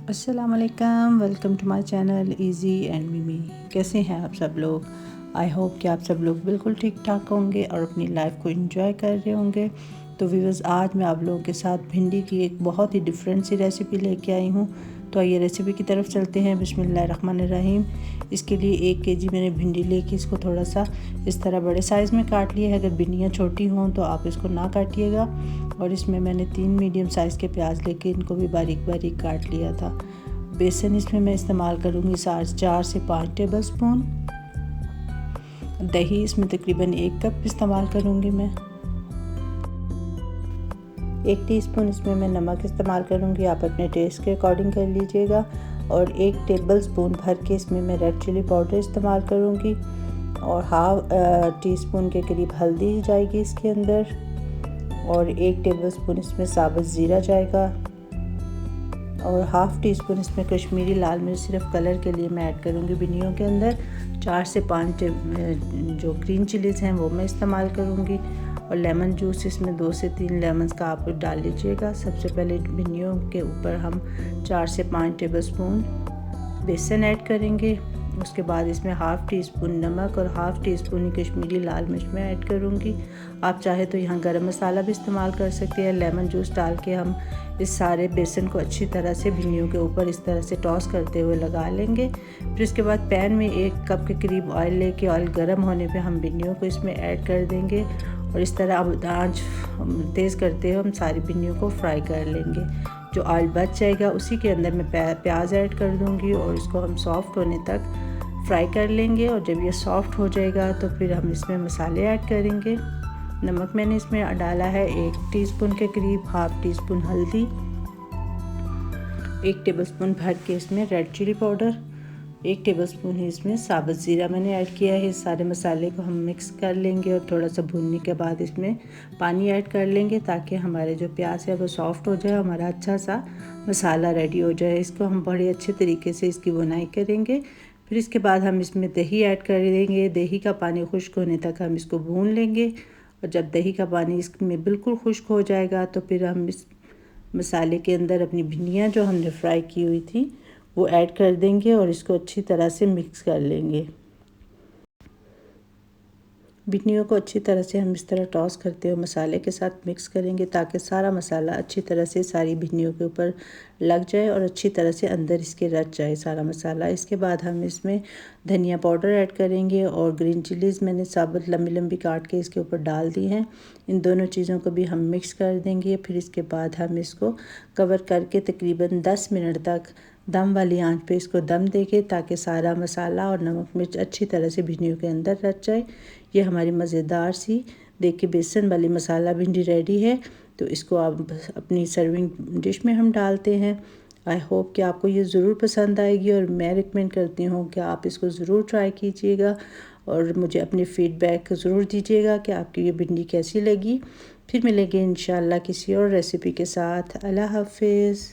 अस्सलामुअलैकुम, welcome to my channel easy and Mimi. कैसे हैं आप सब लोग? आई होप कि आप सब लोग बिल्कुल ठीक ठाक होंगे और अपनी लाइफ को एंजॉय कर रहे होंगे। तो व्यूअर्स, आज मैं आप लोगों के साथ भिंडी की एक बहुत ही डिफरेंट सी रेसिपी लेके आई हूँ। तो आइए रेसिपी की तरफ चलते हैं। बिस्मिल्लाहिर्रहमानिर्रहीम। इसके लिए 1 केजी मैंने भिंडी लेके इसको थोड़ा सा इस तरह बड़े साइज़ में काट लिया है। अगर भिंडियाँ छोटी हों तो आप इसको ना काटिएगा। और इसमें मैंने 3 मीडियम साइज़ के प्याज लेके इनको भी बारीक बारीक काट लिया था। बेसन इसमें मैं इस्तेमाल करूँगी 4 से 5 टेबल स्पून। दही इसमें तकरीबन 1 कप इस्तेमाल करूँगी मैं। 1 टीस्पून इसमें मैं नमक इस्तेमाल करूँगी, आप अपने टेस्ट के अकॉर्डिंग कर लीजिएगा। और 1 टेबल स्पून भर के इसमें मैं रेड चिली पाउडर इस्तेमाल करूँगी। और हाफ टीस्पून के करीब हल्दी जाएगी इसके अंदर। और 1 टेबल स्पून इसमें साबुत ज़ीरा जाएगा। और हाफ़ टी स्पून इसमें कश्मीरी लाल मिर्च सिर्फ कलर के लिए मैं ऐड करूँगी भिंडियों के अंदर। 4 से 5 जो ग्रीन चिलीज़ हैं वो मैं इस्तेमाल करूँगी। और लेमन जूस इसमें 2 से 3 लेमन का आप डाल लीजिएगा। सबसे पहले भिंडियों के ऊपर हम 4 से 5 टेबल स्पून बेसन ऐड करेंगे। उसके बाद इसमें हाफ़ टी स्पून नमक और हाफ़ टी स्पून कश्मीरी लाल मिर्च मैं ऐड करूँगी। आप चाहे तो यहाँ गरम मसाला भी इस्तेमाल कर सकते हैं। लेमन जूस डाल के हम इस सारे बेसन को अच्छी तरह से भिंडियों के ऊपर इस तरह से टॉस करते हुए लगा लेंगे। फिर इसके बाद पैन में 1 कप के करीब ऑयल लेके ऑयल गर्म होने पे हम भिंडियों को इसमें ऐड कर देंगे। और इस तरह अब आंच तेज़ करते हुए हम सारी भिंडियों को फ्राई कर लेंगे। जो ऑयल बच जाएगा उसी के अंदर मैं प्याज ऐड कर दूँगी और इसको हम सॉफ्ट होने तक फ्राई कर लेंगे। और जब ये सॉफ्ट हो जाएगा तो फिर हम इसमें मसाले ऐड करेंगे। नमक मैंने इसमें डाला है 1 टीस्पून के करीब, हाफ़ टी स्पून हल्दी, 1 टेबलस्पून भर के इसमें रेड चिली पाउडर, 1 टेबलस्पून ही इसमें साबुत ज़ीरा मैंने ऐड किया है। इस सारे मसाले को हम मिक्स कर लेंगे और थोड़ा सा भूनने के बाद इसमें पानी ऐड कर लेंगे ताकि हमारे जो प्याज है वो सॉफ्ट हो जाए, हमारा अच्छा सा मसाला रेडी हो जाए। इसको हम बड़े अच्छे तरीके से इसकी बुनाई करेंगे। फिर इसके बाद हम इसमें दही ऐड कर देंगे। दही का पानी खुश्क होने तक हम इसको भून लेंगे। और जब दही का पानी इसमें बिल्कुल खुश्क हो जाएगा तो फिर हम इस मसाले के अंदर अपनी भिंडियाँ जो हमने फ्राई की हुई थी वो ऐड कर देंगे और इसको अच्छी तरह से मिक्स कर लेंगे। भिंडियों को अच्छी तरह से हम इस तरह टॉस करते हुए मसाले के साथ मिक्स करेंगे ताकि सारा मसाला अच्छी तरह से सारी भिंडियों के ऊपर लग जाए और अच्छी तरह से अंदर इसके रच जाए सारा मसाला। इसके बाद हम इसमें धनिया पाउडर ऐड करेंगे और ग्रीन चिलीज़ मैंने साबुत लंबी लंबी काट के इसके ऊपर डाल दी हैं। इन दोनों चीज़ों को भी हम मिक्स कर देंगे। फिर इसके बाद हम इसको कवर करके तकरीबन 10 मिनट तक दम वाली आंच पे इसको दम देंगे ताकि सारा मसाला और नमक मिर्च अच्छी तरह से भिंडियों के अंदर रच जाए। ये हमारी मज़ेदार सी देखिए बेसन वाली मसाला भिंडी रेडी है। तो इसको आप अपनी सर्विंग डिश में हम डालते हैं। आई होप कि आपको ये ज़रूर पसंद आएगी और मैं रिकमेंड करती हूँ कि आप इसको ज़रूर ट्राई कीजिएगा और मुझे अपनी फ़ीडबैक ज़रूर दीजिएगा कि आपकी ये भिंडी कैसी लगी। फिर मिलेंगे इंशाल्लाह किसी और रेसिपी के साथ। अल्लाह हाफ़िज़।